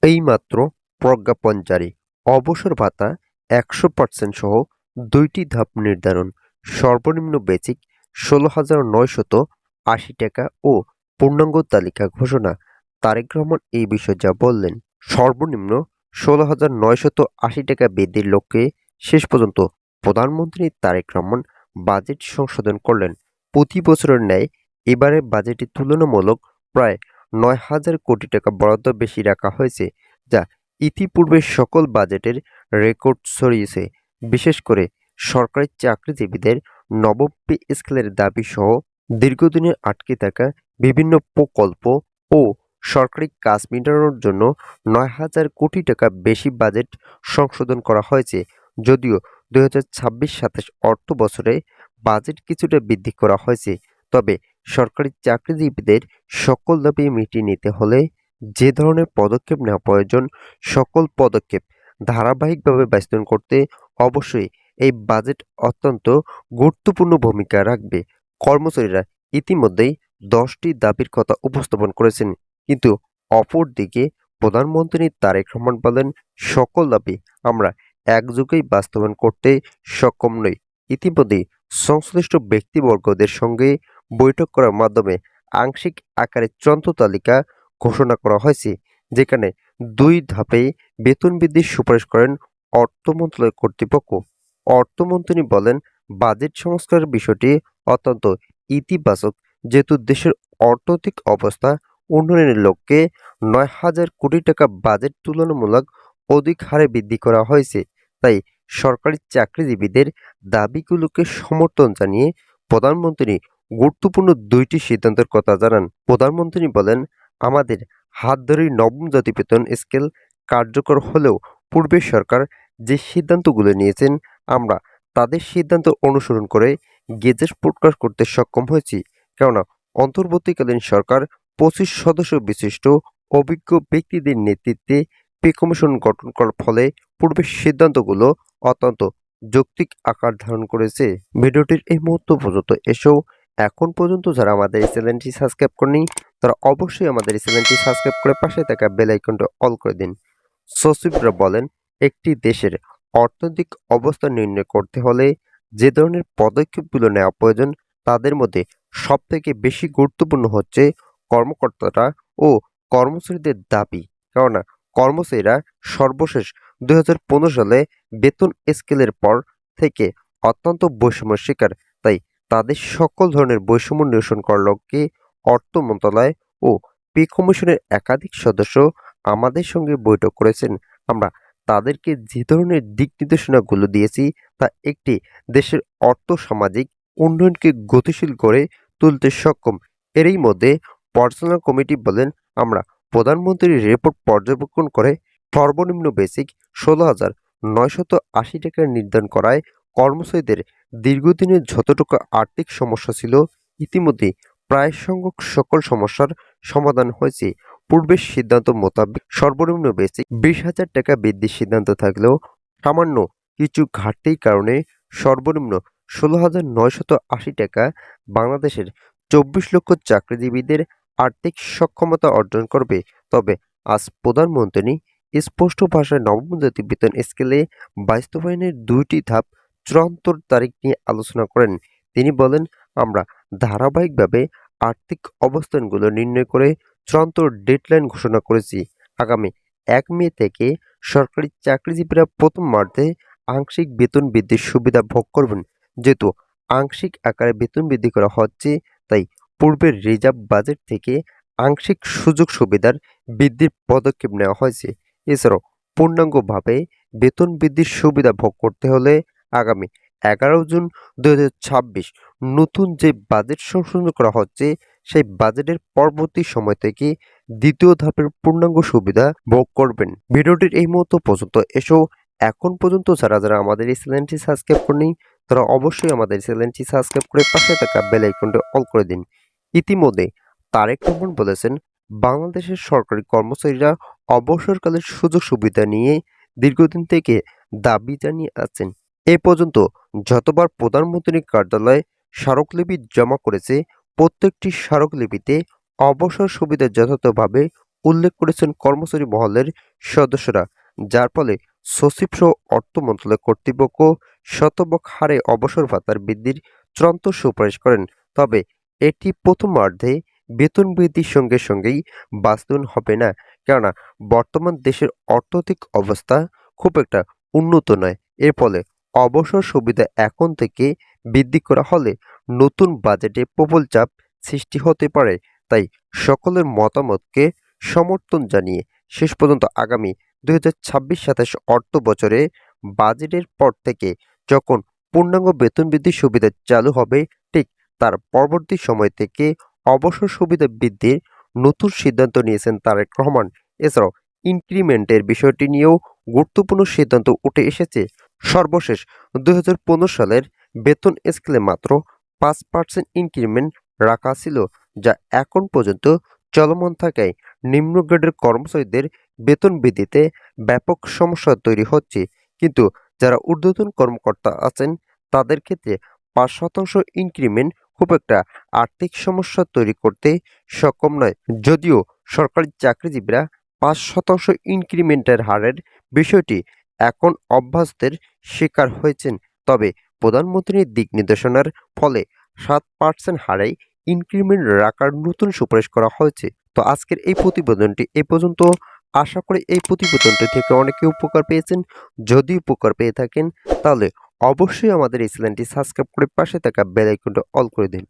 এইমাত্র প্রজ্ঞাপন জারি। অবসর ভাতা ১০০% সহ ২টি ধাপ নির্ধারণ। সর্বনিম্ন বেসিক ১৬,৯৮০ টাকা ও পূর্ণাঙ্গ তালিকা ঘোষণা। তারেক রহমান এই বিষয়ে যা বললেন, সর্বনিম্ন ১৬,৯৮০ টাকা বৃদ্ধির লক্ষ্যে শেষ পর্যন্ত প্রধানমন্ত্রী তারেক রহমান বাজেট সংশোধন করলেন। প্রতি বছরের ন্যায় এবারের বাজেটে তুলনামূলক প্রায় ৯,০০০ কোটি টাকা বরাদ্দ বেশি রাখা হয়েছে, যা ইতিপূর্বে সকল বাজেটের রেকর্ড ছড়িয়েছে। বিশেষ করে সরকারি চাকরিজীবীদের নবম পে স্কেলের দাবি সহ দীর্ঘদিনের আটকে থাকা বিভিন্ন প্রকল্প ও সরকারি কাজ মেটানোর জন্য ৯,০০০ কোটি টাকা বেশি বাজেট সংশোধন করা হয়েছে। যদিও ২০২৬-২৭ অর্থ বছরে বাজেট কিছুটা বৃদ্ধি করা হয়েছে, তবে সরকারি চাকরিজীবীদের সকল দাবি মিটিয়ে নিতে হলে যে ধরনের পদক্ষেপ নেওয়া প্রয়োজন, সকল পদক্ষেপ ধারাবাহিকভাবে বাস্তবায়ন করতে অবশ্যই এই বাজেট অত্যন্ত গুরুত্বপূর্ণ ভূমিকা রাখবে। কর্মচারীরা ইতিমধ্যেই ১০টি দাবির কথা উপস্থাপন করেছেন, কিন্তু অপরদিকে প্রধানমন্ত্রী তারেক রহমান বলেন, সকল দাবি আমরা একযোগেই বাস্তবায়ন করতে সক্ষম নই। ইতিমধ্যেই সংশ্লিষ্ট ব্যক্তিবর্গদের সঙ্গে বৈঠক করার মাধ্যমে আংশিক আকারে চূড়ান্ত তালিকা ঘোষণা করা হয়েছে, যেখানে ২ ধাপে বেতন বৃদ্ধির সুপারিশ করেন অর্থ মন্ত্রণালয় কর্তৃপক্ষ। অর্থমন্ত্রী বলেন, বাজেট সংস্কারের বিষয়টি অত্যন্ত ইতিবাচক, যেহেতু দেশের অর্থনৈতিক অবস্থা উন্নয়নের লক্ষ্যে ৯,০০০ কোটি টাকা বাজেট তুলনামূলক অধিক হারে বৃদ্ধি করা হয়েছে। তাই সরকারি চাকরিজীবীদের দাবিগুলোকে সমর্থন জানিয়ে প্রধানমন্ত্রী গুরুত্বপূর্ণ ২টি সিদ্ধান্তের কথা জানান। প্রধানমন্ত্রী বলেন, আমাদের হাত ধরেই নবম জাতীয় বেতন স্কেল কার্যকর হলেও পূর্বে সরকার যে সিদ্ধান্তগুলো নিয়েছেন, আমরা তাদের সিদ্ধান্ত অনুসরণ করে গেজেট প্রকাশ করতে সক্ষম হয়েছি। কেননা অন্তর্বর্তীকালীন সরকার ২৫ সদস্য বিশিষ্ট অভিজ্ঞ ব্যক্তিদের নেতৃত্বে পে কমিশন গঠন করার ফলে পূর্বের সিদ্ধান্তগুলো অত্যন্ত যৌক্তিক আকার ধারণ করেছে। ভিডিওটির এই মুহূর্ত পর্যন্ত এসেও এখন পর্যন্ত যারা আমাদের এই চ্যানেলটি সাবস্ক্রাইব করেনি, তারা অবশ্যই আমাদের এই চ্যানেলটি সাবস্ক্রাইব করে পাশে থাকা বেল আইকনটা অল করে দিন। সচিবরা বলেন, একটি দেশের অর্থনৈতিক অবস্থা নির্ণয় করতে হলে যে ধরনের পদক্ষেপগুলো নেওয়া প্রয়োজন, তাদের মধ্যে সবথেকে বেশি গুরুত্বপূর্ণ হচ্ছে কর্মকর্তারা ও কর্মচারীদের দাবি। কেননা কর্মচারীরা সর্বশেষ ২০১৫ সালে বেতন স্কেলের পর থেকে অত্যন্ত বৈষম্যের শিকার। তাই তাদের সকল ধরনের বৈষম্য নিরসন করার লক্ষ্যে অর্থ মন্ত্রণালয় ও পে কমিশনের একাধিক সদস্য আমাদের সঙ্গে বৈঠক করেছেন। আমরা তাদেরকে যে ধরনের দিক নির্দেশনাগুলো দিয়েছি, তা একটি দেশের অর্থ-সামাজিক উন্নয়নকে গতিশীল করে তুলতে সক্ষম। এরই মধ্যে পর্যালোচনা কমিটি বলেন, আমরা প্রধানমন্ত্রীর রিপোর্ট পর্যবেক্ষণ করে সর্বনিম্ন বেসিক ১৬,৯৮০ টাকা নির্ধারণ করায় কর্মচারীদের দীর্ঘদিনের যতটুকু আর্থিক সমস্যা ছিল, ইতিমধ্যে প্রায় সংখ্যক সকল সমস্যার সমাধান হয়েছে। পূর্বের সিদ্ধান্ত মোতাবেক সর্বনিম্ন বেসিক ২০,০০০ টাকা বৃদ্ধির সিদ্ধান্ত থাকলেও সামান্য কিছু ঘাটতির কারণে সর্বনিম্ন ১৬,৯৮০ টাকা বাংলাদেশের ২৪ লক্ষ চাকরিজীবীদের আর্থিক সক্ষমতা অর্জন করবে। তবে আজ প্রধানমন্ত্রী স্পষ্ট ভাষায় নবম জাতীয় বেতন স্কেলে বাস্তবায়নের ২টি ধাপ চূড়ান্ত তারিখ নিয়ে আলোচনা করেন। তিনি বলেন, আমরা ধারাবাহিকভাবে আর্থিক অবস্থানগুলো নির্ণয় করে চূড়ান্ত ডেডলাইন ঘোষণা করেছি। আগামী ১ মে থেকে সরকারি চাকরিজীবীরা প্রথম মার্চে আংশিক বেতন বৃদ্ধির সুবিধা ভোগ করবেন। যেহেতু আংশিক আকারে বেতন বৃদ্ধি করা হচ্ছে, তাই পূর্বের রিজার্ভ বাজেট থেকে আংশিক সুযোগ সুবিধার বৃদ্ধির পদক্ষেপ নেওয়া হয়েছে। এছাড়াও পূর্ণাঙ্গভাবে বেতন বৃদ্ধির সুবিধা ভোগ করতে হলে আগামী ১১ জুন ২০২৬ নতুন যে বাজেট সংশোধন করা হচ্ছে, সেই বাজেটের পরবর্তী সময় থেকে দ্বিতীয় ধাপের পূর্ণাঙ্গ সুবিধা ভোগ করবেন। ভিডিওটির এই মুহূর্ত পর্যন্ত এসেও এখন পর্যন্ত যারা আমাদের এই চ্যানেলটি সাবস্ক্রাইব করেনি, তারা অবশ্যই আমাদের চ্যানেলটি সাবস্ক্রাইব করে পাশে থাকা বেল আইকনটি অল করে দিন। ইতিমধ্যে তারেক রহমান বলেছেন, বাংলাদেশের সরকারি কর্মচারীরা অবসরকালের সুযোগ সুবিধা নিয়ে দীর্ঘদিন থেকে দাবি জানিয়ে আছেন। এ পর্যন্ত যতবার প্রধানমন্ত্রীর কার্যালয়ে স্মারকলিপি জমা করেছে, প্রত্যেকটি স্মারকলিপিতে অবসর সুবিধা যথাযথভাবে উল্লেখ করেছেন কর্মচারী মহলের সদস্যরা, যার ফলে সচিবসহ অর্থ মন্ত্রণালয় কর্তৃপক্ষ শতভাগ হারে অবসর ভাতার বৃদ্ধির চূড়ান্ত সুপারিশ করেন। তবে এটি প্রথমার্ধে বেতন বৃদ্ধির সঙ্গে সঙ্গেই বাস্তবায়ন হবে না, কেননা বর্তমান দেশের অর্থনৈতিক অবস্থা খুব একটা উন্নত নয়। এর ফলে অবসর সুবিধা এখন থেকে বৃদ্ধি করা হলে নতুন বাজেটে প্রবল চাপ সৃষ্টি হতে পারে। তাই সকলের মতামতকে সমর্থন জানিয়ে শেষ পর্যন্ত আগামী 2026-27 অর্থ বছরে বাজেটের পর থেকে যখন পূর্ণাঙ্গ বেতন বৃদ্ধির সুবিধা চালু হবে, ঠিক তার পরবর্তী সময় থেকে অবসর সুবিধা বৃদ্ধির নতুন সিদ্ধান্ত নিয়েছেন তারেক রহমান। এছাড়াও ইনক্রিমেন্টের বিষয়টি নিয়েও গুরুত্বপূর্ণ সিদ্ধান্ত উঠে এসেছে। সর্বশেষ 2015 সালের বেতন স্কেলে মাত্র 5% ইনক্রিমেন্ট রাখা ছিল, যা এখন পর্যন্ত চলমান থাকায় নিম্ন গ্রেডের কর্মচারীদের বেতন বৃদ্ধিতে ব্যাপক সমস্যা তৈরি হচ্ছে। কিন্তু যারা ঊর্ধ্বতন কর্মকর্তা আছেন তাদের ক্ষেত্রে 5% ইনক্রিমেন্ট খুব একটা আর্থিক সমস্যা তৈরি করতে সক্ষম নয়। যদিও সরকারি চাকরিজীবীরা 5% ইনক্রিমেন্টের হারের বিষয়টি এখন অভ্যাসের শিকার হয়েছেন, তবে প্রধানমন্ত্রীর দিক নির্দেশনার ফলে 7% হারে ইনক্রিমেন্ট রাখার নতুন সুপারিশ করা হয়েছে। তো আজকের এই প্রতিবেদনটি এ পর্যন্ত। আশা করি এই প্রতিবেদনটি থেকে অনেকে উপকার পেয়েছেন। যদি উপকার পেয়ে থাকেন তাহলে অবশ্যই আমাদের এই চ্যানেলটি সাবস্ক্রাইব করে পাশে থাকা বেল আইকনটা অল করে দিন।